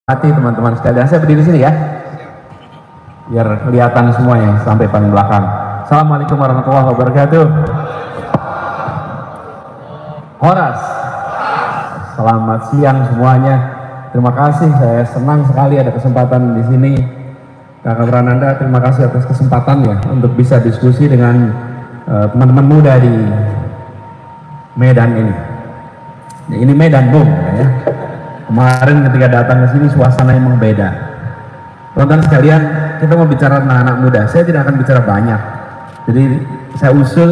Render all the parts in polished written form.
Hati teman-teman sekalian, saya berdiri sini ya, biar kelihatan semuanya sampai paling belakang. Assalamualaikum warahmatullahi wabarakatuh. Horas, selamat siang semuanya. Terima kasih, saya senang sekali ada kesempatan di sini. Kakak Prananda, terima kasih atas kesempatannya untuk bisa diskusi dengan teman-teman muda di Medan ini. Ini Medan Bung ya. Kemarin ketika datang ke sini suasana emang beda. Teman-teman sekalian, kita mau bicara tentang anak muda. Saya tidak akan bicara banyak. Jadi saya usul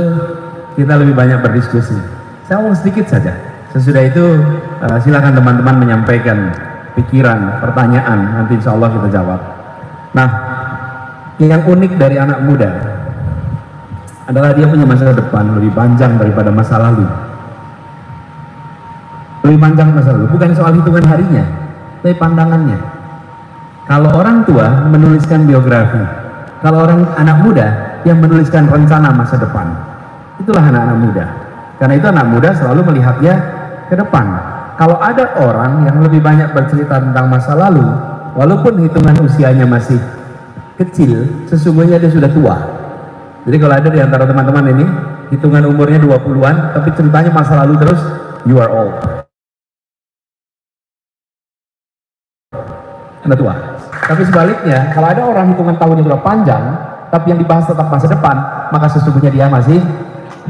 kita lebih banyak berdiskusi. Saya mau sedikit saja. Sesudah itu silakan teman-teman menyampaikan pikiran, pertanyaan. Nanti insya Allah kita jawab. Nah, yang unik dari anak muda adalah dia punya masa depan lebih panjang daripada masa lalu. Lebih panjang masa lalu, bukan soal hitungan harinya, tapi pandangannya. Kalau orang tua menuliskan biografi, kalau orang anak muda yang menuliskan rencana masa depan, itulah anak-anak muda. Karena itu anak muda selalu melihatnya ke depan. Kalau ada orang yang lebih banyak bercerita tentang masa lalu, walaupun hitungan usianya masih kecil, sesungguhnya dia sudah tua. Jadi kalau ada di antara teman-teman ini, hitungan umurnya 20-an, tapi ceritanya masa lalu terus, you are old. Anda tua. Tapi sebaliknya, kalau ada orang hitungan tahunnya sudah panjang, tapi yang dibahas tetap masa depan, maka sesungguhnya dia masih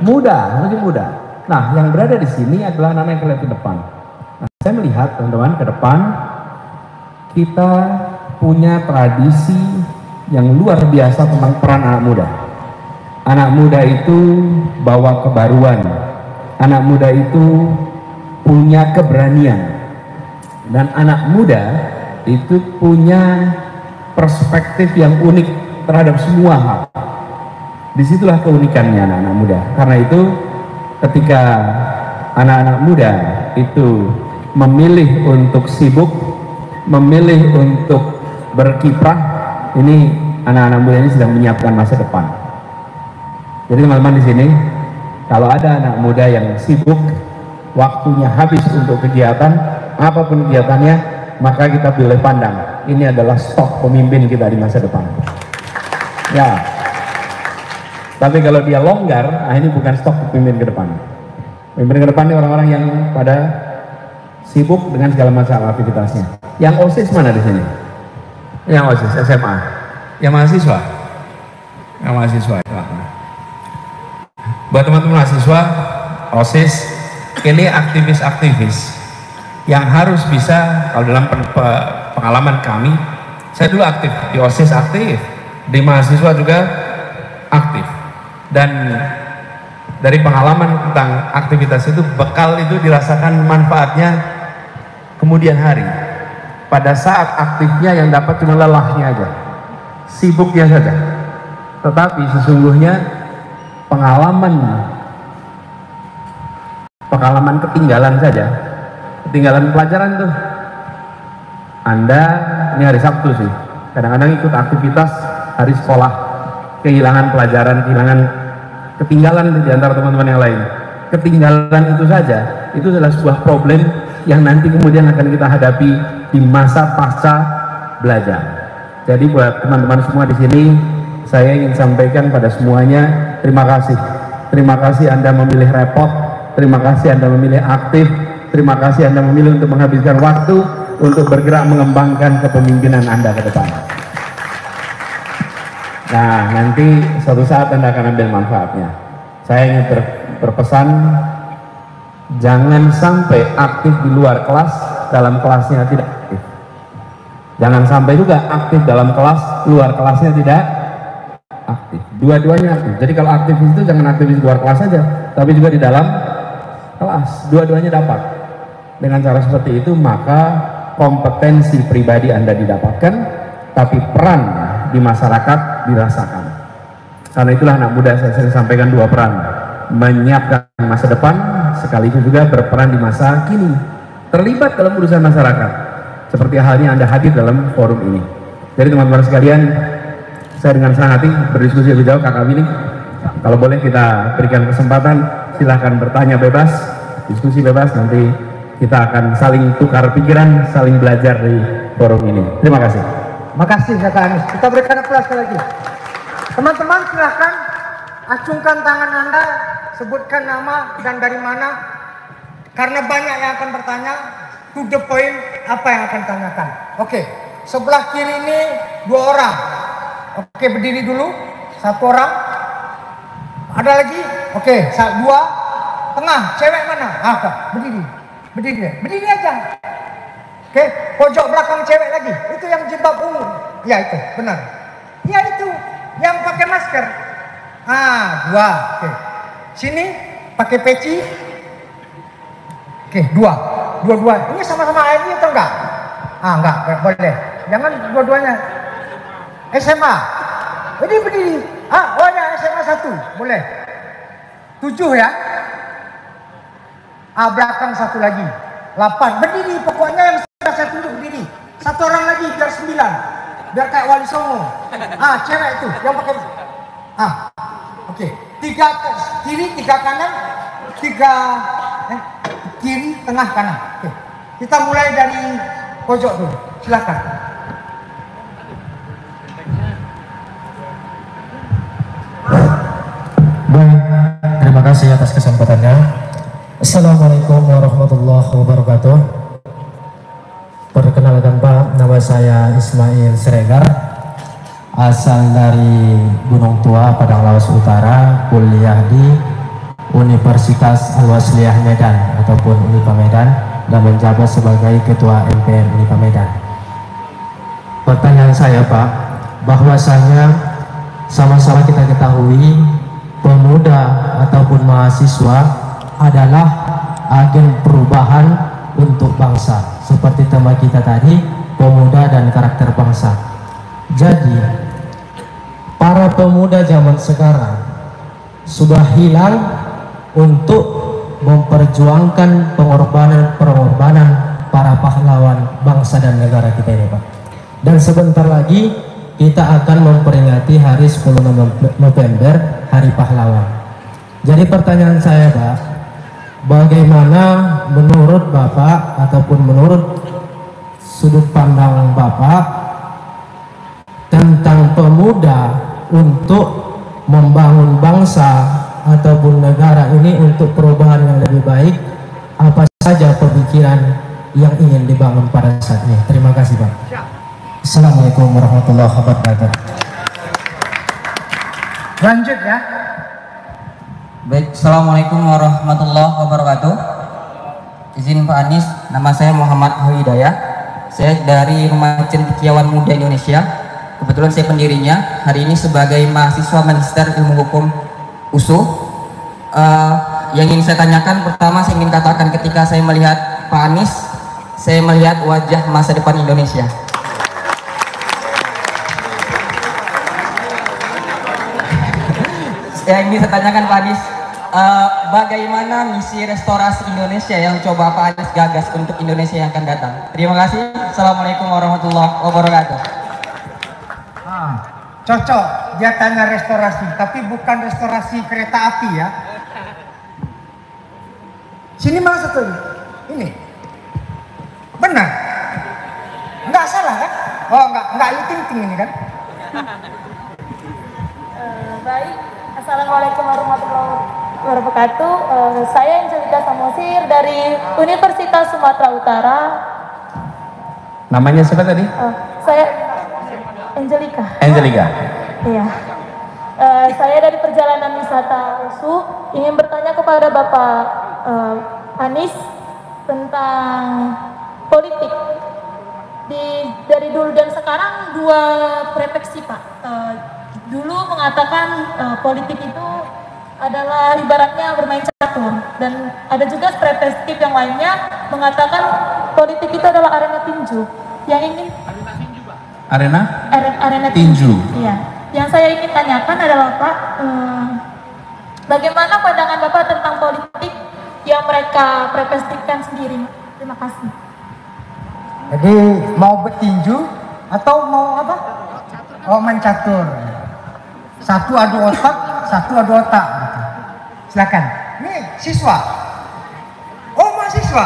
muda, masih muda. Nah, yang berada di sini adalah anak-anak yang kelihatan ke depan. Nah, saya melihat teman-teman ke depan, kita punya tradisi yang luar biasa tentang peran anak muda. Anak muda itu bawa kebaruan. Anak muda itu punya keberanian. Dan anak muda itu punya perspektif yang unik terhadap semua hal. Disitulah keunikannya anak-anak muda. Karena itu ketika anak-anak muda itu memilih untuk sibuk, memilih untuk berkiprah, ini anak-anak muda ini sedang menyiapkan masa depan. Jadi teman-teman di sini, kalau ada anak muda yang sibuk, waktunya habis untuk kegiatan, apapun kegiatannya, maka kita boleh pandang ini adalah stok pemimpin kita di masa depan. Ya. Tapi kalau dia longgar, nah ini bukan stok pemimpin ke depan. Pemimpin ke depan ini orang-orang yang pada sibuk dengan segala macam aktivitasnya. Yang OSIS mana di sini? Yang OSIS SMA. Yang mahasiswa? Yang mahasiswa. Buat teman-teman mahasiswa, OSIS ini aktivis-aktivis yang harus bisa, kalau dalam pengalaman kami, saya dulu aktif di OSIS, aktif di mahasiswa juga aktif, dan dari pengalaman tentang aktivitas itu, bekal itu dirasakan manfaatnya kemudian hari. Pada saat aktifnya yang dapat cuma lelahnya aja, sibuknya saja. Tetapi sesungguhnya pengalaman ketinggalan saja, ketinggalan pelajaran tuh. Anda, ini hari Sabtu sih, kadang-kadang ikut aktivitas hari sekolah, kehilangan pelajaran, ketinggalan di antara teman-teman yang lain. Ketinggalan itu saja, itu adalah sebuah problem yang nanti kemudian akan kita hadapi di masa pasca belajar. Jadi buat teman-teman semua di sini, saya ingin sampaikan pada semuanya, terima kasih. Terima kasih Anda memilih repot, terima kasih Anda memilih aktif, terima kasih Anda memilih untuk menghabiskan waktu untuk bergerak mengembangkan kepemimpinan Anda ke depan. Nah, nanti suatu saat Anda akan ambil manfaatnya. Saya ingin berpesan, jangan sampai aktif di luar kelas, dalam kelasnya tidak aktif. Jangan sampai juga aktif dalam kelas, luar kelasnya tidak aktif. Dua-duanya aktif. Jadi kalau aktif itu jangan aktif di luar kelas saja, tapi juga di dalam kelas. Dua-duanya dapat. Dengan cara seperti itu, maka kompetensi pribadi Anda didapatkan, tapi peran di masyarakat dirasakan. Karena itulah anak muda saya sering sampaikan dua peran, menyiapkan masa depan sekaligus juga berperan di masa kini, terlibat dalam urusan masyarakat, seperti halnya Anda hadir dalam forum ini. Jadi teman-teman sekalian, saya dengan senang hati berdiskusi lebih jauh. Kakak Willy, kalau boleh kita berikan kesempatan, silahkan bertanya bebas, diskusi bebas, nanti kita akan saling tukar pikiran, saling belajar dari forum ini. Terima kasih. Makasih Kakak Anies. Kita berikan aplaus sekali lagi. Teman-teman silahkan acungkan tangan Anda, sebutkan nama dan dari mana. Karena banyak yang akan bertanya, to the point apa yang akan ditanyakan. Oke, sebelah kiri ini 2 orang. Oke, berdiri dulu. 1 orang. Ada lagi? Oke, 2. Tengah, cewek mana? Berdiri. Berdiri aja. Oke, pojok belakang cewek lagi. Itu yang jilbab ungu. Ya itu, benar. Ya itu, yang pakai masker. 2. Oke. Sini pakai peci. Oke, 2. Dua-dua. Ini sama-sama AMI atau enggak? Enggak boleh. Jangan dua-duanya. SMA. Jadi berdiri. Ya SMA 1. Boleh. 7 ya. Belakang 1 lagi. 8. Berdiri pokoknya yang saya tunjuk berdiri. 1 orang lagi biar 9. Biar kayak Wali Songo. Cewek itu yang pakai. Oke. 3 kiri, 3 kanan. 3 kiri, tengah, kanan. Oke. Kita mulai dari pojok dulu. Silakan. Baik, terima kasih atas kesempatannya. Assalamualaikum warahmatullahi wabarakatuh. Perkenalkan Pak, nama saya Ismail Siregar, asal dari Gunung Tua, Padang Lawas Utara, kuliah di Universitas Al-Wasliyah Medan ataupun Unipa Medan dan menjabat sebagai Ketua MPR Unipa Medan. Pertanyaan saya Pak, bahwasanya sama-sama kita ketahui pemuda ataupun mahasiswa adalah agen perubahan untuk bangsa. Seperti tema kita tadi, pemuda dan karakter bangsa. Jadi, para pemuda zaman sekarang sudah hilang untuk memperjuangkan pengorbanan para pahlawan bangsa dan negara kita ini Pak. Dan sebentar lagi kita akan memperingati hari 10 November, Hari Pahlawan. Jadi pertanyaan saya Pak, bagaimana menurut Bapak ataupun menurut sudut pandang Bapak tentang pemuda untuk membangun bangsa ataupun negara ini untuk perubahan yang lebih baik? Apa saja pemikiran yang ingin dibangun pada saat ini? Terima kasih Pak. Assalamualaikum warahmatullahi wabarakatuh. Lanjut ya. Baik, Assalamualaikum warahmatullahi wabarakatuh. Izin Pak Anies, nama saya Muhammad Hidayah. Saya dari Rumah Cendekiawan Muda Indonesia. Kebetulan saya pendirinya. Hari ini sebagai mahasiswa Magister Ilmu Hukum USU. Yang ingin saya tanyakan, pertama saya ingin katakan ketika saya melihat Pak Anies, saya melihat wajah masa depan Indonesia. Yang ingin saya tanyakan Pak Anies, bagaimana misi restorasi Indonesia yang coba Pak Anies gagas untuk Indonesia yang akan datang? Terima kasih. Assalamualaikum warahmatullahi wabarakatuh. Cocok dia tanya restorasi, tapi bukan restorasi kereta api ya. Sini mana satu ini? Benar? Enggak salah kan? Enggak ting ini kan? Baik, Assalamualaikum warahmatullahi wabarakatuh. Saya Angelika Samosir dari Universitas Sumatera Utara. Namanya siapa tadi? Saya Angelika. Angelika. Iya. Saya dari perjalanan wisata USU ingin bertanya kepada Bapak Anies tentang politik. Dari dulu dan sekarang 2 preferensi Pak. Dulu mengatakan politik itu adalah ibaratnya bermain catur, dan ada juga perspektif yang lainnya mengatakan politik itu adalah arena tinju. Yang ingin arena tinju. Iya. Yang saya ingin tanyakan adalah Pak, bagaimana pandangan Bapak tentang politik yang mereka preferensikan sendiri? Terima kasih. Jadi mau bertinju atau mau apa? Main catur. Satu adu otak, satu adu otak. Gitu. Silakan. Ini siswa. Oh mahasiswa.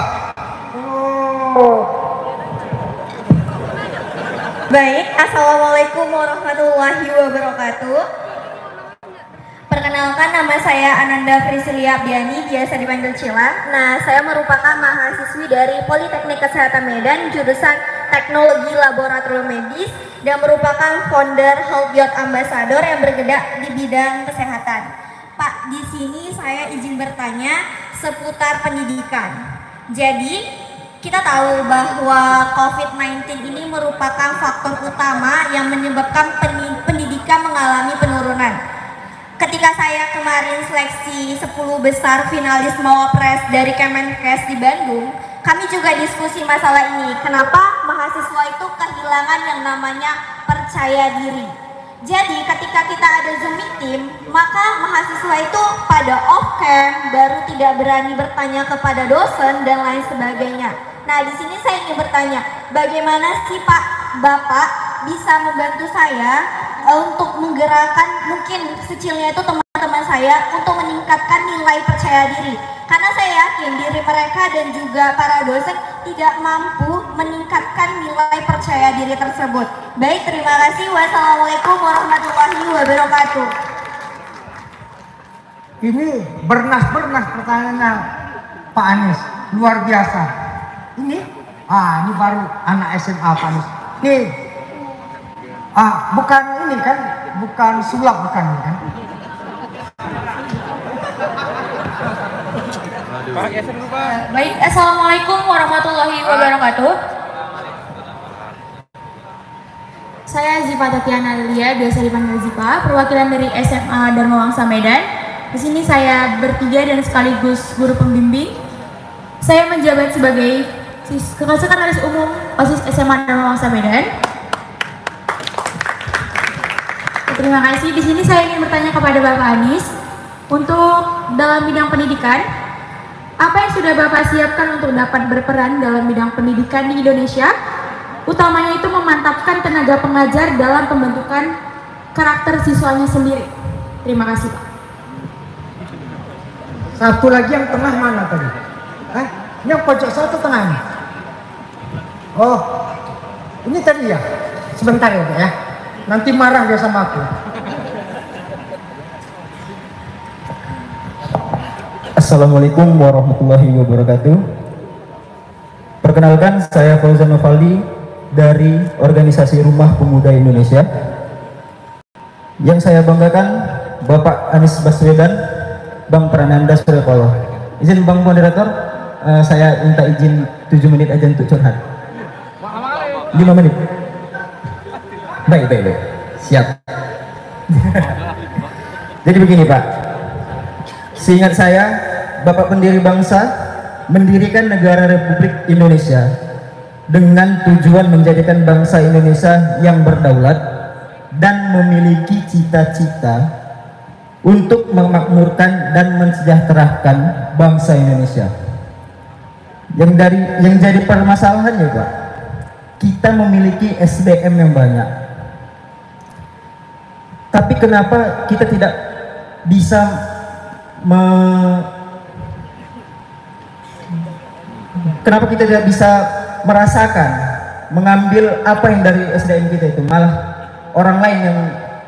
Baik, Assalamualaikum warahmatullahi wabarakatuh. Perkenalkan, nama saya Ananda Frisilia Abdiani, biasa dipanggil Cila. Nah, saya merupakan mahasiswi dari Politeknik Kesehatan Medan, jurusan Teknologi Laboratorium Medis, dan merupakan founder Health Youth Ambassador yang bergerak di bidang kesehatan. Pak, di sini saya izin bertanya seputar pendidikan. Jadi, kita tahu bahwa COVID-19 ini merupakan faktor utama yang menyebabkan pendidikan mengalami penurunan. Ketika saya kemarin seleksi 10 besar finalis Mawapres dari Kemenkes di Bandung, kami juga diskusi masalah ini. Kenapa mahasiswa itu kehilangan yang namanya percaya diri. Jadi ketika kita ada Zoom meeting, maka mahasiswa itu pada off cam baru tidak berani bertanya kepada dosen dan lain sebagainya. Nah, di sini saya ingin bertanya, bagaimana sih Pak, Bapak bisa membantu saya untuk menggerakkan mungkin secilnya itu teman-teman saya untuk meningkatkan nilai percaya diri. Karena saya yakin diri mereka dan juga para dosen tidak mampu meningkatkan nilai percaya diri tersebut. Baik, terima kasih. Wassalamualaikum warahmatullahi wabarakatuh. Ini bernas-bernas pertanyaannya Pak Anies, luar biasa. Ini baru anak SMA Pak Anies. Nih, bukan ini kan, bukan sulap bukan kan? Baik, Assalamualaikum warahmatullahi wabarakatuh. Saya Zipa Tatiana Lia, biasa dipanggil Zipa, perwakilan dari SMA Dharma Wangsa Medan. Di sini saya bertiga dan sekaligus guru pembimbing. Saya menjabat sebagai Sekretaris Umum OSIS SMA Dharma Wangsa Medan. Terima kasih. Di sini saya ingin bertanya kepada Bapak Anies untuk dalam bidang pendidikan. Apa yang sudah Bapak siapkan untuk dapat berperan dalam bidang pendidikan di Indonesia? Utamanya itu memantapkan tenaga pengajar dalam pembentukan karakter siswanya sendiri. Terima kasih, Pak. Satu lagi yang tengah mana tadi? Ini yang pojok satu tengah ini. Oh, ini tadi ya. Sebentar ya, Pak ya. Nanti marah dia sama aku. Assalamualaikum warahmatullahi wabarakatuh. Perkenalkan, saya Fauzan Novaldi dari Organisasi Rumah Pemuda Indonesia. Yang saya banggakan Bapak Anies Baswedan, Bang Prananda Suryapaloh. Izin Bang Moderator, saya minta izin 7 menit aja untuk curhat. 5 menit. Baik. Siap. Jadi begini Pak, seingat saya, Bapak pendiri bangsa mendirikan negara Republik Indonesia dengan tujuan menjadikan bangsa Indonesia yang berdaulat dan memiliki cita-cita untuk memakmurkan dan mensejahterakan bangsa Indonesia. Yang jadi permasalahannya Pak, kita memiliki SDM yang banyak. Tapi kenapa kita tidak bisa merasakan, mengambil apa yang dari SDM kita itu, malah orang lain yang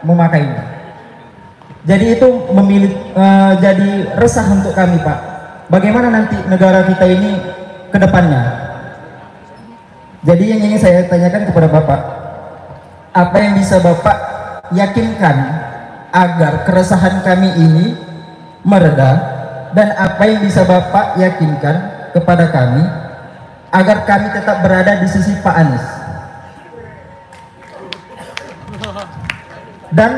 memakainya. Jadi itu jadi resah untuk kami Pak. Bagaimana nanti negara kita ini ke depannya? Jadi yang ingin saya tanyakan kepada Bapak, apa yang bisa Bapak yakinkan agar keresahan kami ini mereda, dan apa yang bisa Bapak yakinkan kepada kami agar kami tetap berada di sisi Pak Anies, dan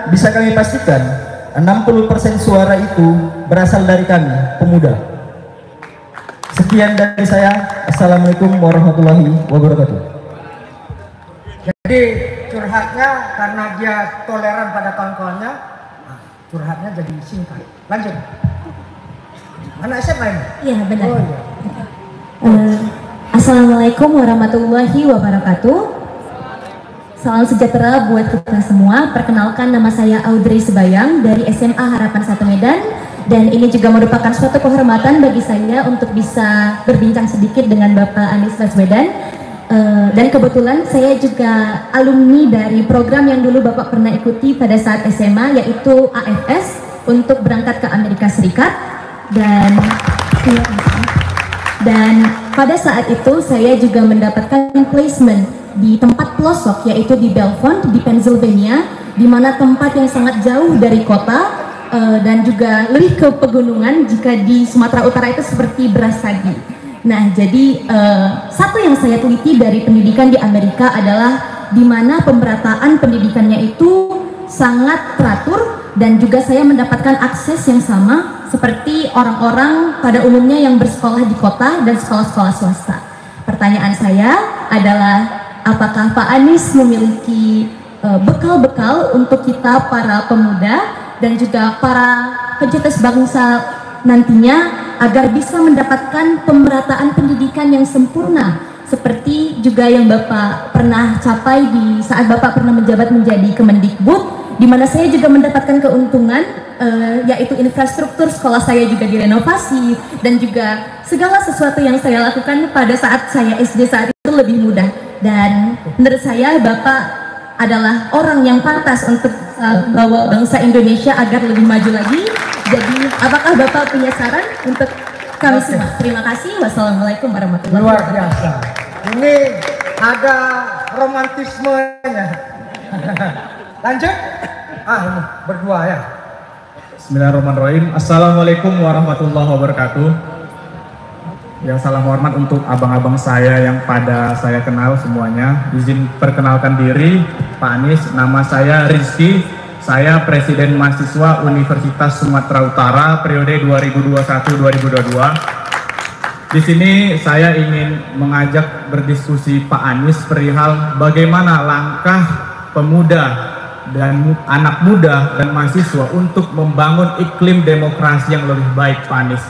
bisa kami pastikan 60% suara itu berasal dari kami, pemuda. Sekian dari saya. Assalamualaikum warahmatullahi wabarakatuh. Jadi curhatnya karena dia toleran pada kawan-kawannya, curhatnya jadi singkat. Lanjut. Anak SMA ini? Iya benar. Oh, iya. Assalamualaikum warahmatullahi wabarakatuh. Salam sejahtera buat kita semua. Perkenalkan, nama saya Audrey Sebayang dari SMA Harapan 1 Medan. Dan ini juga merupakan suatu kehormatan bagi saya untuk bisa berbincang sedikit dengan Bapak Anies Baswedan. Dan kebetulan saya juga alumni dari program yang dulu Bapak pernah ikuti pada saat SMA, yaitu AFS untuk berangkat ke Amerika Serikat. Dan pada saat itu saya juga mendapatkan placement di tempat pelosok, yaitu di Belmont di Pennsylvania, di mana tempat yang sangat jauh dari kota dan juga lebih ke pegunungan. Jika di Sumatera Utara itu seperti beras sagi. Nah, jadi satu yang saya teliti dari pendidikan di Amerika adalah di mana pemerataan pendidikannya itu sangat teratur, dan juga saya mendapatkan akses yang sama seperti orang-orang pada umumnya yang bersekolah di kota dan sekolah-sekolah swasta. Pertanyaan saya adalah, apakah Pak Anies memiliki bekal-bekal untuk kita para pemuda dan juga para pencetus bangsa nantinya agar bisa mendapatkan pemerataan pendidikan yang sempurna, seperti juga yang Bapak pernah capai di saat Bapak pernah menjabat menjadi Kemendikbud, di mana saya juga mendapatkan keuntungan, yaitu infrastruktur sekolah saya juga direnovasi, dan juga segala sesuatu yang saya lakukan pada saat saya SD saat itu lebih mudah. Dan menurut saya Bapak adalah orang yang pantas untuk bawa bangsa Indonesia agar lebih maju lagi. Jadi apakah Bapak punya saran untuk kami semua? Terima kasih. Wassalamualaikum warahmatullahi wabarakatuh. Luar biasa. Ini ada romantismenya. Lanjut. Ini berdua ya. Bismillahirrahmanirrahim. Assalamualaikum warahmatullahi wabarakatuh. Ya, salam hormat untuk abang-abang saya yang pada saya kenal semuanya. Izin perkenalkan diri, Pak Anies. Nama saya Rizky. Saya Presiden Mahasiswa Universitas Sumatera Utara periode 2021-2022. Di sini saya ingin mengajak berdiskusi Pak Anies perihal bagaimana langkah pemuda dan anak muda dan mahasiswa untuk membangun iklim demokrasi yang lebih baik, Pak Anies.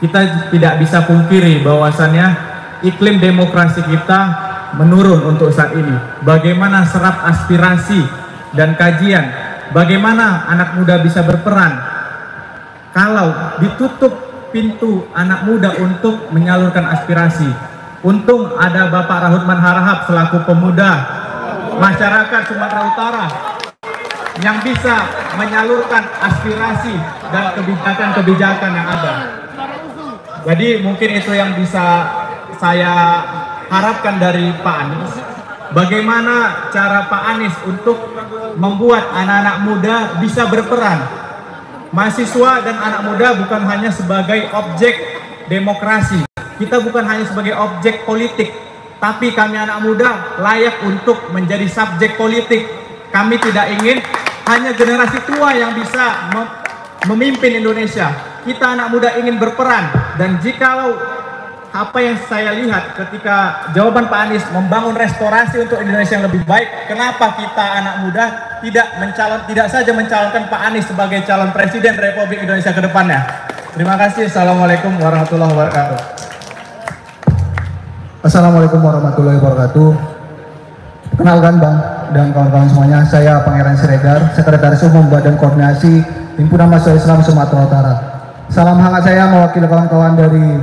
Kita tidak bisa pungkiri bahwasannya iklim demokrasi kita menurun untuk saat ini. Bagaimana serap aspirasi dan kajian, bagaimana anak muda bisa berperan kalau ditutup pintu anak muda untuk menyalurkan aspirasi. Untung ada Bapak Rahutman Harahap selaku pemuda masyarakat Sumatera Utara yang bisa menyalurkan aspirasi dan kebijakan-kebijakan yang ada. Jadi mungkin itu yang bisa saya harapkan dari Pak Anies. Bagaimana cara Pak Anies untuk membuat anak-anak muda bisa berperan. Mahasiswa dan anak muda bukan hanya sebagai objek demokrasi. Kita bukan hanya sebagai objek politik, tapi kami anak muda layak untuk menjadi subjek politik. Kami tidak ingin hanya generasi tua yang bisa memimpin Indonesia. Kita anak muda ingin berperan, dan jikalau apa yang saya lihat ketika jawaban Pak Anies membangun restorasi untuk Indonesia yang lebih baik, kenapa kita anak muda tidak saja mencalonkan Pak Anies sebagai calon presiden Republik Indonesia ke depannya? Terima kasih. Assalamualaikum warahmatullahi wabarakatuh. Assalamualaikum warahmatullahi wabarakatuh. Kenalkan Bang dan kawan-kawan semuanya, saya Pangeran Siregar, Sekretaris Umum Badan Koordinasi Himpunan Mahasiswa Islam Sumatera Utara. Salam hangat saya mewakili kawan-kawan dari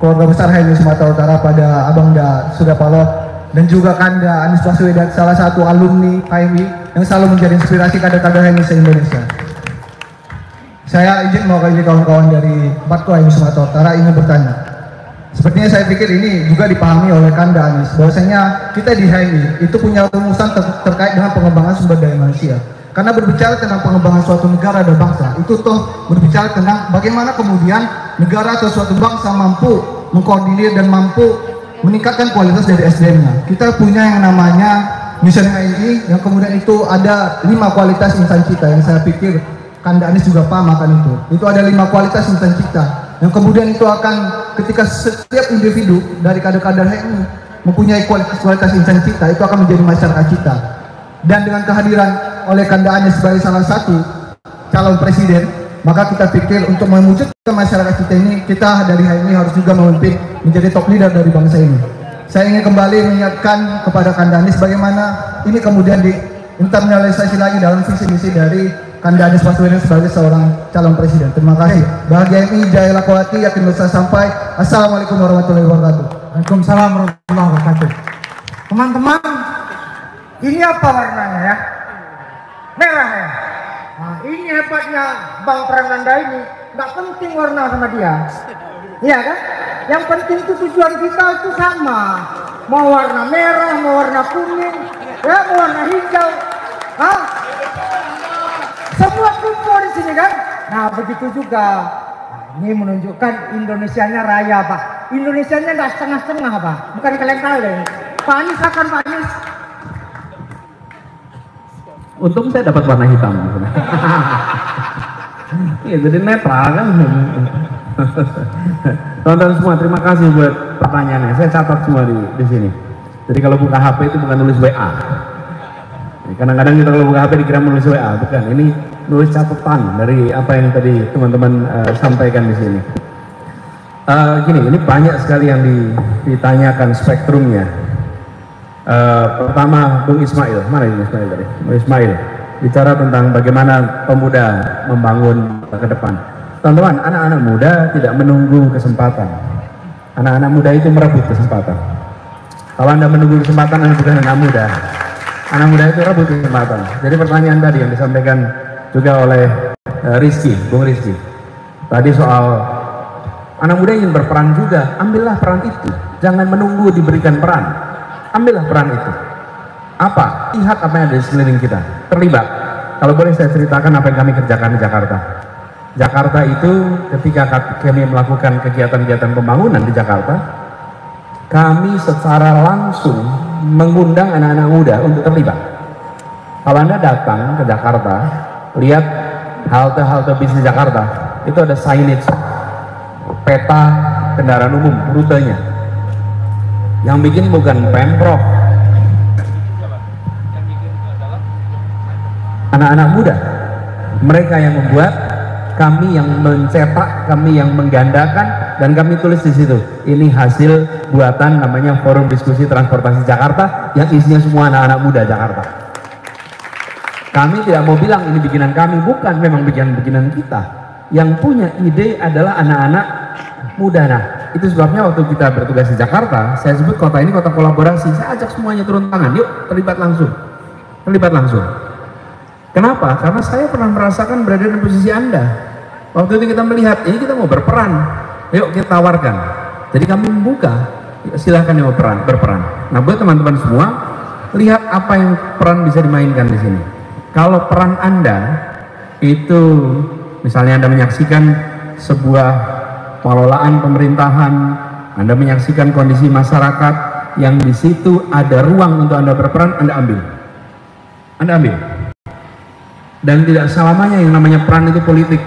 keluarga besar HMI Sumatera Utara pada Abang Da Surya Paloh dan juga Kanda Anies Baswedan, salah satu alumni HMI yang selalu menjadi inspirasi kader-kader HMI se-Indonesia. Saya izin mewakili kawan-kawan dari Batko HMI Sumatera Utara ingin bertanya. Sepertinya saya pikir ini juga dipahami oleh Kanda Anies, bahwasanya kita di HMI itu punya rumusan terkait dengan pengembangan sumber daya manusia. Karena berbicara tentang pengembangan suatu negara dan bangsa, itu toh berbicara tentang bagaimana kemudian negara atau suatu bangsa mampu mengkoordinir dan mampu meningkatkan kualitas dari SDM-nya. Kita punya yang namanya Mission HMI, yang kemudian itu ada 5 kualitas insan cita, yang saya pikir Kanda Anies juga paham akan itu. Itu ada 5 kualitas insan cita, yang kemudian itu akan ketika setiap individu dari kader-kader HMI mempunyai kualitas insan cita, itu akan menjadi masyarakat cita. Dan dengan kehadiran oleh Kanda Anies sebagai salah satu calon presiden, maka kita pikir untuk mewujudkan masyarakat kita ini, kita dari HMI harus juga memimpin menjadi top leader dari bangsa ini. Saya ingin kembali mengingatkan kepada Kanda Anies bagaimana ini kemudian diinternalisasi lagi dalam visi misi dari Kanda Anies Baswedan sebagai seorang calon presiden. Terima kasih. Bahagia HMI, Jaya Lakwati, yakin bisa sampai. Assalamualaikum warahmatullahi wabarakatuh. Waalaikumsalam warahmatullahi wabarakatuh. Teman-teman, ini apa warnanya ya? Merah ya? Nah, ini hebatnya Bang Prananda ini. Nggak penting warna sama dia. Iya kan? Yang penting itu tujuan kita itu sama. Mau warna merah, mau warna kuning, ya mau warna hijau. Hah? Semua kumpul di sini kan? Nah begitu juga. Nah, ini menunjukkan Indonesianya raya Pak. Indonesianya nggak setengah-setengah Pak. Bukan kaleng-kaleng. Pak Anies akan Pak Anies. Untung saya dapat warna hitam. Iya, jadi netral kan. Teman-teman semua, terima kasih buat pertanyaannya. Saya catat semua di sini. Jadi kalau buka HP itu bukan nulis WA. Kadang-kadang kita kalau buka HP dikira menulis WA, bukan. Ini nulis catatan dari apa yang tadi teman-teman sampaikan di sini. Gini, ini banyak sekali yang ditanyakan spektrumnya. Pertama, Bung Ismail, mana ini Ismail tadi? Bung Ismail bicara tentang bagaimana pemuda membangun ke depan. Teman-teman, anak-anak muda tidak menunggu kesempatan. Anak-anak muda itu merebut kesempatan. Kalau Anda menunggu kesempatan, Anda bukan anak muda. Anak muda itu rebut kesempatan. Jadi pertanyaan tadi yang disampaikan juga oleh Rizky, Bung Rizky. Tadi soal anak muda ingin berperan juga, ambillah peran itu. Jangan menunggu diberikan peran. Ambillah peran itu. Apa? Lihat apa yang ada di sekeliling kita. Terlibat. Kalau boleh saya ceritakan apa yang kami kerjakan di Jakarta. Jakarta itu ketika kami melakukan kegiatan-kegiatan pembangunan di Jakarta, kami secara langsung mengundang anak-anak muda untuk terlibat. Kalau Anda datang ke Jakarta, lihat halte-halte bis di Jakarta, itu ada signage, peta kendaraan umum, rutenya. Yang bikin bukan Pemprov, anak-anak muda. Mereka yang membuat, kami yang mencetak, kami yang menggandakan, dan kami tulis di situ. Ini hasil buatan namanya Forum Diskusi Transportasi Jakarta yang isinya semua anak-anak muda Jakarta. Kami tidak mau bilang ini bikinan kami, bukan, memang bikinan kita. Yang punya ide adalah anak-anak muda. Nah, itu sebabnya waktu kita bertugas di Jakarta, saya sebut kota ini kota kolaborasi. Saya ajak semuanya turun tangan, yuk terlibat langsung. Terlibat langsung. Kenapa? Karena saya pernah merasakan berada di posisi Anda. Waktu itu kita melihat, ini kita mau berperan, yuk kita tawarkan. Jadi kami membuka, silahkan yang mau berperan. Nah buat teman-teman semua, lihat apa yang peran bisa dimainkan di sini. Kalau peran Anda itu, misalnya Anda menyaksikan sebuah pengelolaan pemerintahan, Anda menyaksikan kondisi masyarakat yang di situ ada ruang untuk Anda berperan, Anda ambil. Anda ambil. Dan tidak selamanya yang namanya peran itu politik.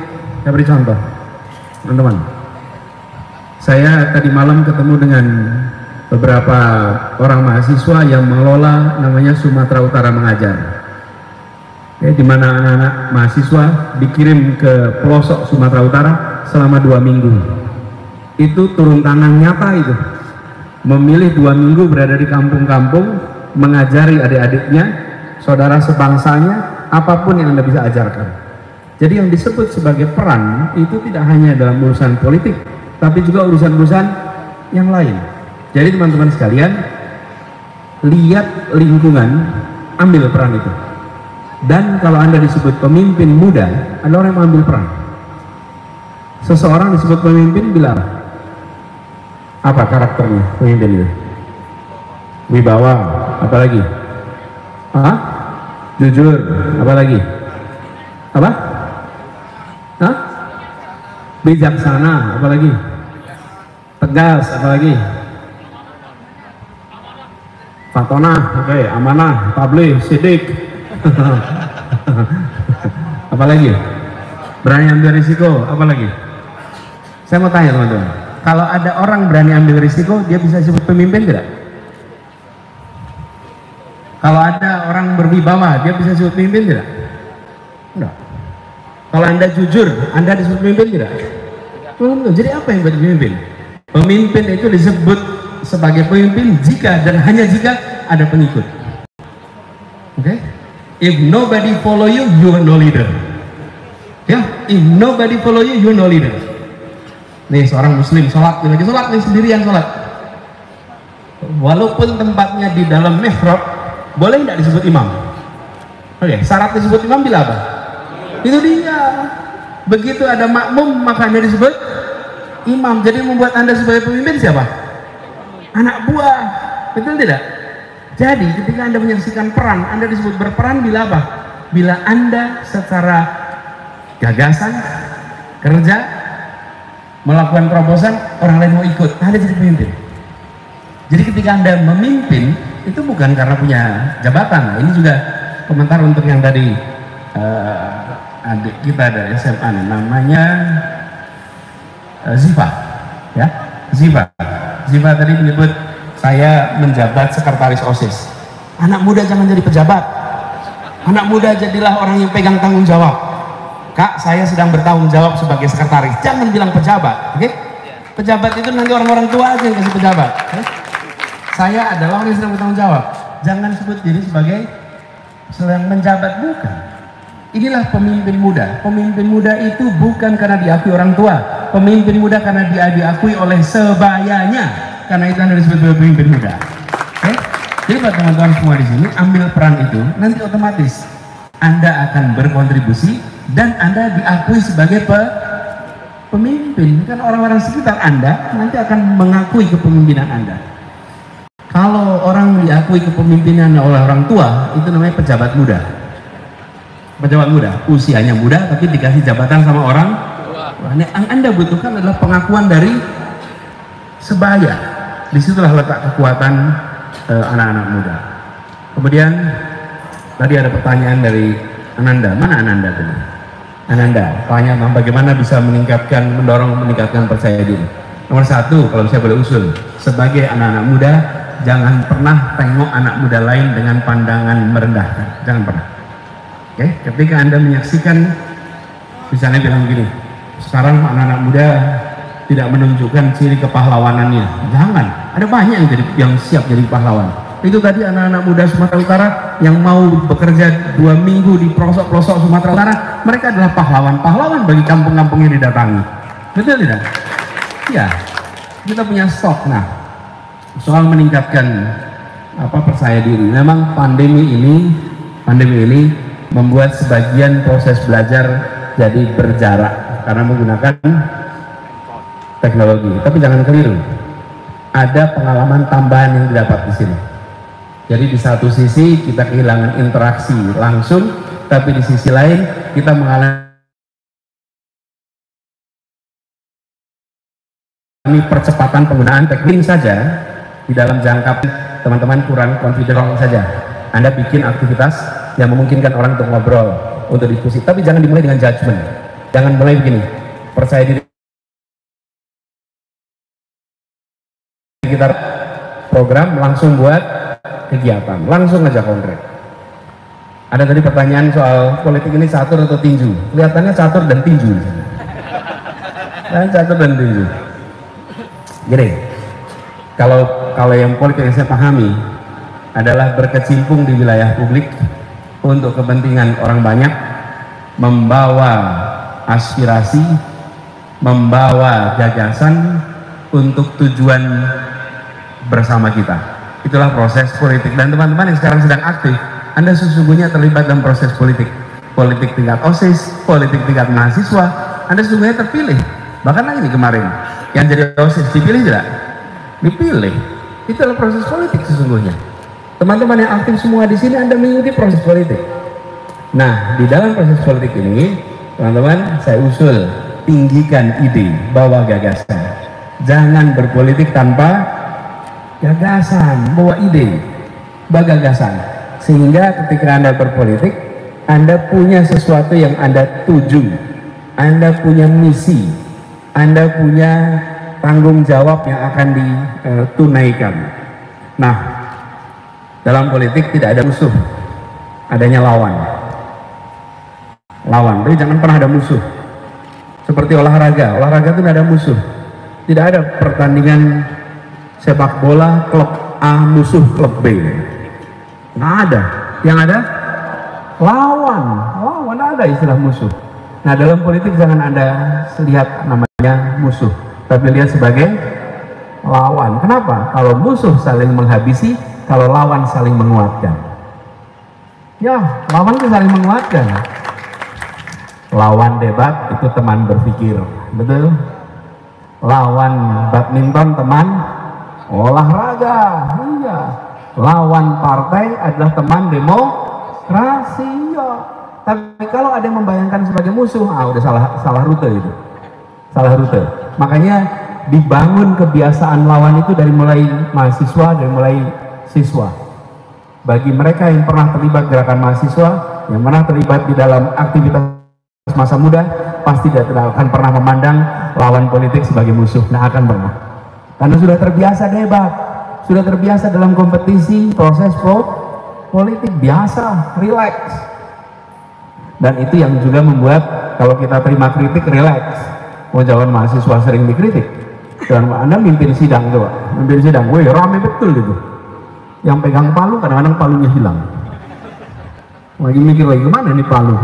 Saya beri contoh, teman-teman. Saya tadi malam ketemu dengan beberapa orang mahasiswa yang mengelola namanya Sumatera Utara Mengajar. Ya, di mana anak-anak mahasiswa dikirim ke pelosok Sumatera Utara selama 2 minggu. Itu turun tangan nyata itu. Memilih 2 minggu berada di kampung-kampung, mengajari adik-adiknya, saudara sebangsanya, apapun yang Anda bisa ajarkan. Jadi yang disebut sebagai peran itu tidak hanya dalam urusan politik, tapi juga urusan-urusan yang lain. Jadi teman-teman sekalian, lihat lingkungan, ambil peran itu. Dan kalau Anda disebut pemimpin muda, ada orang yang mengambil peran. Seseorang disebut pemimpin bila apa karakternya pemimpin itu? Wibawa, apa lagi? Hah? Jujur, apa lagi? Apa? Hah? Bijaksana, apa lagi? Tegas, apa lagi? Fatonah, oke, amanah, tabligh, sidik. Apa lagi? Berani ambil risiko, apa lagi? Saya mau tanya teman-teman, kalau ada orang berani ambil risiko, dia bisa disebut pemimpin tidak? Kalau ada orang berwibawa, dia bisa disebut pemimpin tidak? Enggak. Kalau Anda jujur, Anda disebut pemimpin tidak? Belum. Jadi apa yang buat pemimpin? Pemimpin itu disebut sebagai pemimpin jika dan hanya jika ada pengikut. Oke? If nobody follow you, you are no leader. Ya, if nobody follow you, you are no leader. Nih seorang muslim sholat, lagi sholat nih sendirian sholat. walaupun tempatnya di dalam mihrab, boleh tidak disebut imam? Oke, syarat disebut imam bila apa? Itu dia. Begitu ada makmum maka Anda disebut imam. Jadi membuat Anda sebagai pemimpin siapa? Anak buah. Betul tidak? Jadi ketika Anda menyaksikan perang, Anda disebut berperan bila apa? Bila Anda secara gagasan, kerja, melakukan terobosan, orang lain mau ikut, Anda jadi pemimpin. Jadi ketika Anda memimpin, itu bukan karena punya jabatan. Nah, ini juga komentar untuk yang tadi adik kita dari SMA, namanya Ziva, ya, Ziva tadi menyebut saya menjabat sekretaris OSIS. Anak muda jangan jadi pejabat, anak muda jadilah orang yang pegang tanggung jawab. Kak, saya sedang bertanggung jawab sebagai sekretaris, jangan bilang pejabat, oke? Pejabat itu nanti orang-orang tua aja yang kasih pejabat, okay? Saya adalah orang yang sedang bertanggung jawab, jangan sebut diri sebagai sedang menjabat, bukan. Inilah pemimpin muda. Pemimpin muda itu bukan karena diakui orang tua. Pemimpin muda karena dia diakui oleh sebayanya. Karena itu Anda disebut sebagai pemimpin muda. Okay? Jadi buat teman-teman semua di sini, ambil peran itu, nanti otomatis Anda akan berkontribusi dan Anda diakui sebagai pemimpin. Kan orang-orang sekitar Anda nanti akan mengakui kepemimpinan Anda. Kalau orang diakui kepemimpinannya oleh orang tua, itu namanya pejabat muda. Pejabat muda, usianya muda tapi dikasih jabatan sama orang tua. Yang Anda butuhkan adalah pengakuan dari sebaya. Disitulah letak kekuatan anak-anak muda. Kemudian tadi ada pertanyaan dari Ananda. Mana Ananda tadi? Ananda, tanya tentang bagaimana bisa meningkatkan percaya diri. Nomor satu, kalau saya boleh usul, sebagai anak-anak muda, jangan pernah tengok anak muda lain dengan pandangan merendahkan. Jangan pernah. Oke, ketika Anda menyaksikan, misalnya bilang begini, sekarang anak-anak muda tidak menunjukkan ciri kepahlawanannya. Jangan, ada banyak yang siap jadi pahlawan. Itu tadi anak-anak muda Sumatera Utara yang mau bekerja 2 minggu di pelosok-pelosok Sumatera Utara, mereka adalah pahlawan-pahlawan bagi kampung-kampung yang didatangi. Betul tidak? Ya, kita punya stok. Nah, soal meningkatkan percaya diri, memang pandemi ini membuat sebagian proses belajar jadi berjarak karena menggunakan teknologi. Tapi jangan keliru, ada pengalaman tambahan yang didapat di sini. Jadi di satu sisi kita kehilangan interaksi langsung, tapi di sisi lain kita mengalami percepatan penggunaan teknik saja. Di dalam jangka teman-teman kurang confident saja, Anda bikin aktivitas yang memungkinkan orang untuk ngobrol, untuk diskusi, tapi jangan dimulai dengan judgement. Jangan mulai begini, percaya diri kita program langsung buat kegiatan, langsung aja konkret. Ada tadi pertanyaan soal politik ini catur atau tinju. Kelihatannya catur dan tinju. Catur dan tinju. Gini, kalau yang politik yang saya pahami adalah berkecimpung di wilayah publik untuk kepentingan orang banyak, membawa aspirasi, membawa gagasan untuk tujuan bersama kita. Itulah proses politik. Dan teman-teman yang sekarang sedang aktif, Anda sesungguhnya terlibat dalam proses politik. Politik tingkat OSIS, politik tingkat mahasiswa, Anda sesungguhnya terpilih. Bahkan lagi kemarin yang jadi OSIS dipilih tidak? Dipilih. Itulah proses politik sesungguhnya. Teman-teman yang aktif semua di sini, Anda mengikuti proses politik. Nah, di dalam proses politik ini, teman-teman, saya usul tinggikan ide, bawa gagasan. Jangan berpolitik tanpa gagasan, bawa ide, bawa gagasan. Sehingga ketika Anda berpolitik, Anda punya sesuatu yang Anda tuju, Anda punya misi, Anda punya tanggung jawab yang akan ditunaikan. Nah, dalam politik tidak ada musuh, adanya lawan. Lawan, tapi jangan pernah ada musuh. Seperti olahraga itu tidak ada musuh. Tidak ada pertandingan sepak bola klub A musuh klub B. Nggak ada. Yang ada lawan, ada istilah musuh. Nah, dalam politik jangan Anda lihat namanya musuh, tapi lihat sebagai lawan. Kenapa? Kalau musuh saling menghabisi, kalau lawan saling menguatkan. Ya, lawan itu saling menguatkan. Lawan debat itu teman berpikir, betul? Lawan badminton teman olahraga, iya. Lawan partai adalah teman demokrasi, iya. Tapi kalau ada yang membayangkan sebagai musuh, udah salah rute itu, salah rute. Makanya dibangun kebiasaan lawan itu dari mulai mahasiswa, dari mulai siswa. Bagi mereka yang pernah terlibat gerakan mahasiswa, yang pernah terlibat di dalam aktivitas masa muda, pasti tidak akan pernah memandang lawan politik sebagai musuh. Nah, akan pernah, karena sudah terbiasa debat, sudah terbiasa dalam kompetisi, proses politik biasa, relax. Dan itu yang juga membuat kalau kita terima kritik, relax. Jangan mahasiswa sering dikritik. Jangan Anda mimpin sidang coba, mimpin sidang, wih rame betul itu. Yang pegang palu kadang-kadang palunya hilang. Lagi mikir lagi kemana nih palu?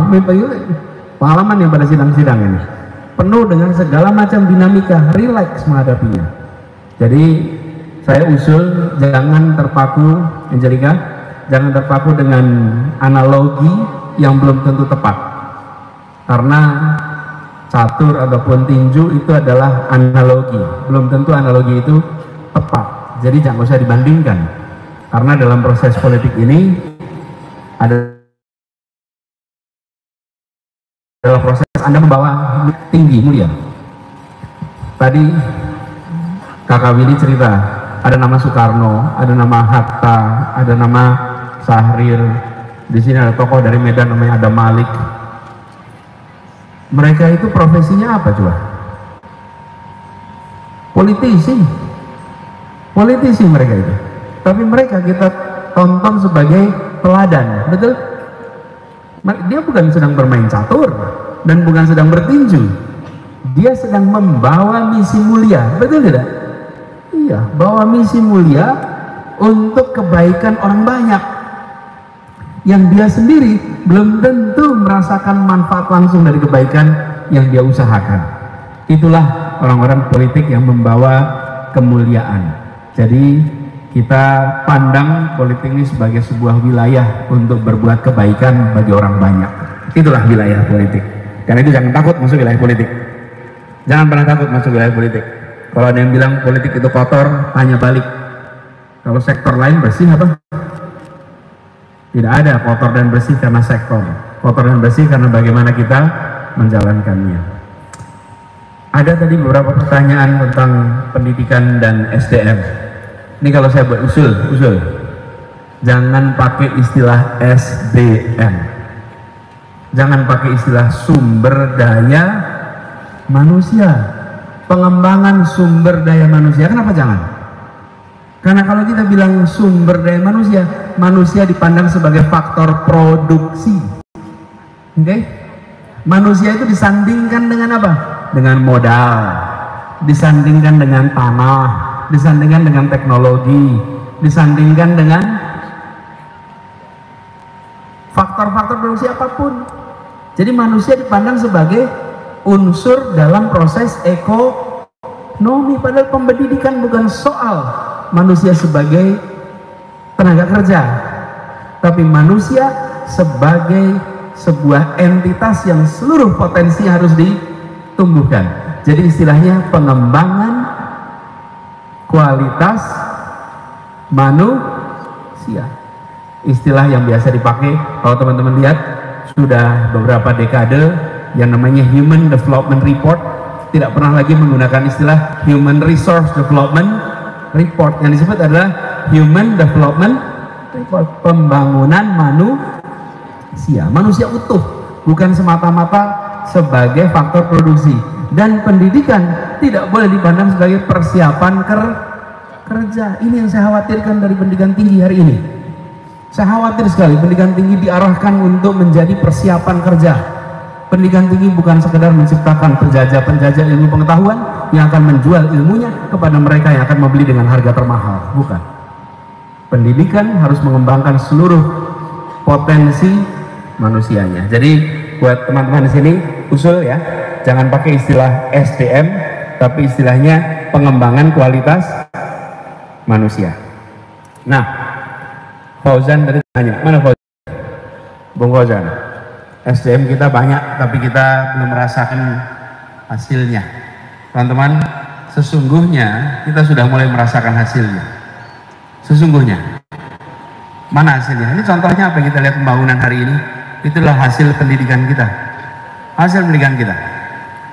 Pengalaman yang pada sidang-sidang ini penuh dengan segala macam dinamika, relax menghadapinya. Jadi saya usul jangan terpaku, Angelica, jangan terpaku dengan analogi yang belum tentu tepat, karena catur ataupun tinju itu adalah analogi, belum tentu analogi itu tepat. Jadi jangan usah dibandingkan, karena dalam proses politik ini adalah proses Anda membawa tinggi mulia. Tadi Kakak Willy cerita, ada nama Soekarno, ada nama Hatta, ada nama Syahrir. Di sini ada tokoh dari Medan namanya Adam Malik. Mereka itu profesinya apa coba? Politisi mereka itu. Tapi mereka kita tonton sebagai teladan, betul? Dia bukan sedang bermain catur dan bukan sedang bertinju. Dia sedang membawa misi mulia, betul tidak? Iya, bawa misi mulia untuk kebaikan orang banyak, yang dia sendiri belum tentu merasakan manfaat langsung dari kebaikan yang dia usahakan. Itulah orang-orang politik yang membawa kemuliaan. Jadi kita pandang politik ini sebagai sebuah wilayah untuk berbuat kebaikan bagi orang banyak. Itulah wilayah politik. Karena itu jangan takut masuk wilayah politik. Jangan pernah takut masuk wilayah politik. Kalau ada yang bilang politik itu kotor, tanya balik. Kalau sektor lain bersih apa? Tidak ada kotor dan bersih karena sektor. Kotor dan bersih karena bagaimana kita menjalankannya. Ada tadi beberapa pertanyaan tentang pendidikan dan SDM. Ini kalau saya buat usul. Jangan pakai istilah SDM. Jangan pakai istilah sumber daya manusia. Pengembangan sumber daya manusia. Kenapa jangan? Karena kalau kita bilang sumber daya manusia, manusia dipandang sebagai faktor produksi. Oke? Manusia itu disandingkan dengan apa? Dengan modal, disandingkan dengan tanah, disandingkan dengan teknologi, disandingkan dengan faktor-faktor produksi apapun. Jadi manusia dipandang sebagai unsur dalam proses ekonomi, padahal pendidikan bukan soal manusia sebagai tenaga kerja, tapi manusia sebagai sebuah entitas yang seluruh potensi harus ditumbuhkan. Jadi istilahnya pengembangan kualitas manusia. Istilah yang biasa dipakai kalau teman-teman lihat sudah beberapa dekade yang namanya Human Development Report, tidak pernah lagi menggunakan istilah Human Resource Development Report. Yang disebut adalah Human Development Report, pembangunan manusia utuh, bukan semata-mata sebagai faktor produksi. Dan pendidikan tidak boleh dipandang sebagai persiapan kerja. Ini yang saya khawatirkan dari pendidikan tinggi hari ini. Saya khawatir sekali pendidikan tinggi diarahkan untuk menjadi persiapan kerja. Pendidikan tinggi bukan sekedar menciptakan penjajah-penjajah ilmu pengetahuan yang akan menjual ilmunya kepada mereka yang akan membeli dengan harga termahal. Bukan. Pendidikan harus mengembangkan seluruh potensi manusianya. Jadi buat teman-teman di sini usul ya, jangan pakai istilah SDM, tapi istilahnya pengembangan kualitas manusia. Nah, Fauzan tadi tanya, mana Fauzan? Bung Fauzan, SDM kita banyak tapi kita belum merasakan hasilnya. Teman-teman, sesungguhnya kita sudah mulai merasakan hasilnya. Sesungguhnya mana hasilnya? Ini contohnya apa yang kita lihat pembangunan hari ini, itulah hasil pendidikan kita. Hasil pendidikan kita.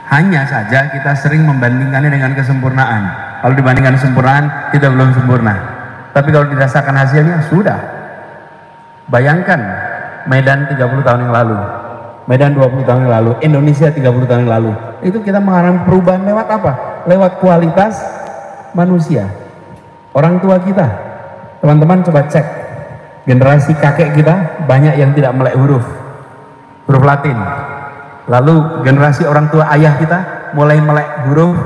Hanya saja kita sering membandingkannya dengan kesempurnaan. Kalau dibandingkan kesempurnaan, kita belum sempurna. Tapi kalau dirasakan hasilnya, sudah. Bayangkan Medan 30 tahun yang lalu, Medan 20 tahun yang lalu, Indonesia 30 tahun yang lalu. Itu kita mengalami perubahan lewat apa? Lewat kualitas manusia. Orang tua kita. Teman-teman coba cek. Generasi kakek kita banyak yang tidak melek huruf Latin. Lalu generasi orang tua ayah kita mulai melek huruf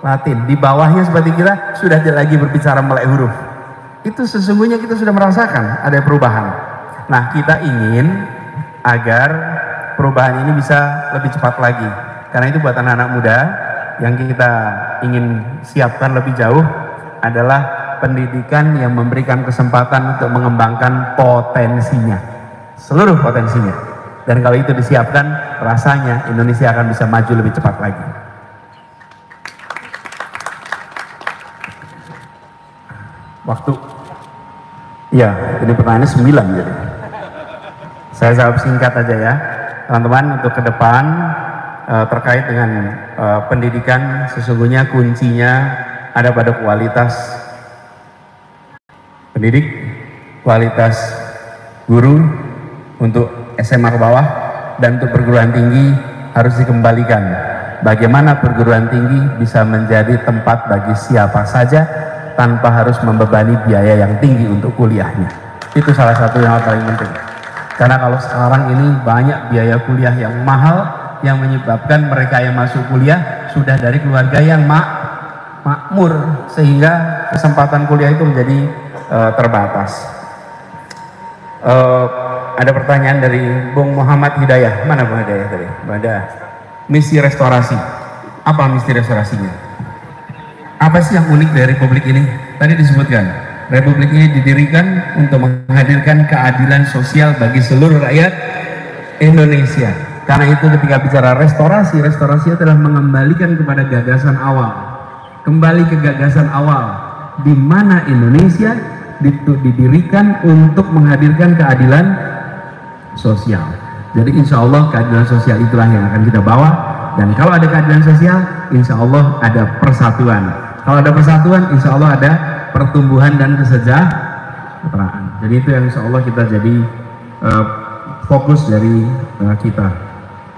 Latin. Di bawahnya seperti kita sudah tidak lagi berbicara melek huruf. Itu sesungguhnya kita sudah merasakan ada perubahan. Nah, kita ingin agar perubahan ini bisa lebih cepat lagi. Karena itu buat anak-anak muda yang kita ingin siapkan lebih jauh adalah pendidikan yang memberikan kesempatan untuk mengembangkan potensinya, seluruh potensinya. Dan kalau itu disiapkan, rasanya Indonesia akan bisa maju lebih cepat lagi. Waktu, ya, ini pertanyaannya 9 jadi. Saya jawab singkat aja ya, teman-teman. Untuk ke depan terkait dengan pendidikan, sesungguhnya kuncinya ada pada kualitas pendidik, kualitas guru untuk SMA ke bawah, dan untuk perguruan tinggi harus dikembalikan. Bagaimana perguruan tinggi bisa menjadi tempat bagi siapa saja tanpa harus membebani biaya yang tinggi untuk kuliahnya. Itu salah satu yang paling penting. Karena kalau sekarang ini banyak biaya kuliah yang mahal yang menyebabkan mereka yang masuk kuliah sudah dari keluarga yang makmur, sehingga kesempatan kuliah itu menjadi terbatas. Ada pertanyaan dari Bung Muhammad Hidayah. Mana Bung Hidayah tadi? Ada misi restorasi. Apa misi restorasinya? Apa sih yang unik dari republik ini? Tadi disebutkan, republik ini didirikan untuk menghadirkan keadilan sosial bagi seluruh rakyat Indonesia. Karena itu ketika bicara restorasi, restorasi adalah mengembalikan kepada gagasan awal. Kembali ke gagasan awal, di mana Indonesia didirikan untuk menghadirkan keadilan sosial. Jadi insya Allah keadilan sosial itulah yang akan kita bawa. Dan kalau ada keadilan sosial, insya Allah ada persatuan. Kalau ada persatuan, insya Allah ada pertumbuhan dan kesejahteraan. Jadi itu yang insya Allah kita jadi fokus dari kita.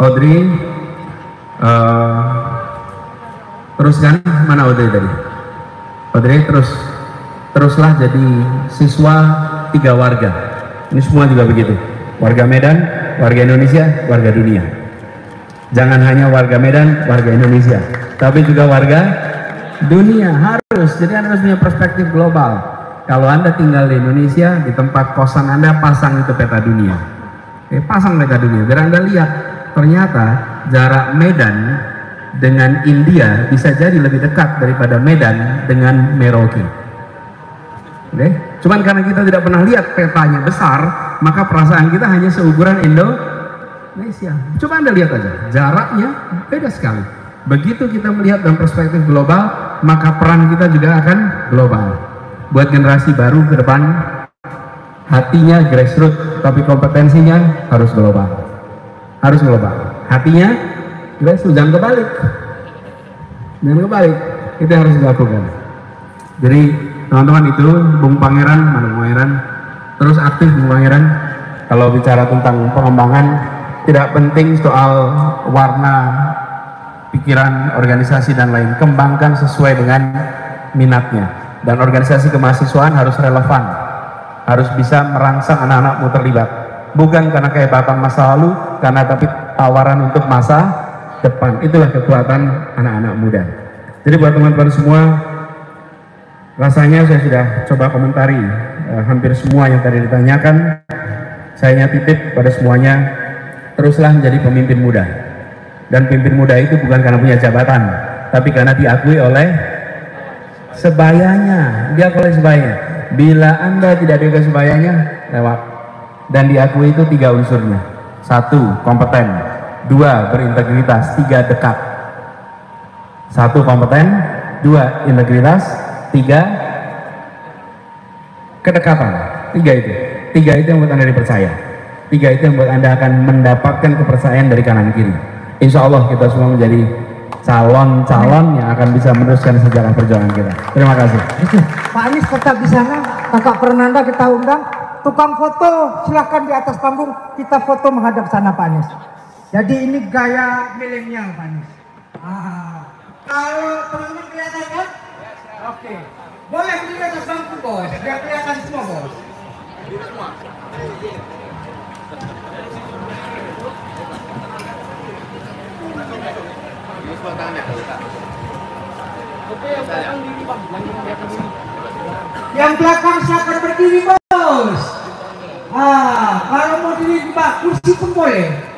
Audrey, teruskan. Mana Audrey tadi? Audrey teruslah jadi siswa 3 warga. Ini semua juga begitu. Warga Medan, warga Indonesia, warga dunia. Jangan hanya warga Medan, warga Indonesia, tapi juga warga dunia. Harus, jadi Anda harus punya perspektif global. Kalau Anda tinggal di Indonesia, di tempat kosan Anda, pasang itu peta dunia. Pasang peta dunia, biar Anda lihat, ternyata jarak Medan dengan India bisa jadi lebih dekat daripada Medan dengan Merauke. Cuman karena kita tidak pernah lihat petanya besar, maka perasaan kita hanya seukuran Indonesia. Coba Anda lihat aja, jaraknya beda sekali. Begitu kita melihat dalam perspektif global, maka peran kita juga akan global. Buat generasi baru ke depan, hatinya grassroots, tapi kompetensinya harus global. Harus global. Hatinya grassroots, jangan kebalik. Jangan kebalik, itu yang harus dilakukan. Jadi teman-teman itu, Bung Pangeran, mana Bung Pangeran? Terus aktif Bung Pangeran. Kalau bicara tentang pengembangan, tidak penting soal warna pikiran organisasi dan lain. Kembangkan sesuai dengan minatnya. Dan organisasi kemahasiswaan harus relevan. Harus bisa merangsang anak-anakmu terlibat. Bukan karena kehebatan masa lalu, karena tapi tawaran untuk masa depan. Itulah kekuatan anak-anak muda. Jadi buat teman-teman semua, rasanya saya sudah coba komentari hampir semua yang tadi ditanyakan. Saya titip pada semuanya, teruslah menjadi pemimpin muda. Dan pemimpin muda itu bukan karena punya jabatan, tapi karena diakui oleh Sebayanya, dia kolek sebayanya. Bila Anda tidak ada sebayanya, lewat. Dan diakui itu 3 unsurnya. 1, kompeten. 2, berintegritas. 3, dekat. 1, kompeten. 2, integritas. 3, kedekatan. 3 itu. 3 itu yang buat Anda dipercaya. 3 itu yang buat Anda akan mendapatkan kepercayaan dari kanan kiri. Insya Allah kita semua menjadi calon-calon yang akan bisa meneruskan sejarah perjuangan kita. Terima kasih. Pak Anies tetap di sana, Kakak Fernanda kita undang. Tukang foto silahkan di atas panggung, kita foto menghadap sana Pak Anies. Jadi ini gaya milenial Pak Anies. Kalau teman-teman kelihatan kan? Oke. Boleh berdiri atas bangku bos, biar kelihatan semua bos. Yang belakang silakan berdiri bos. Kalau mau diri di bak kursi pun boleh.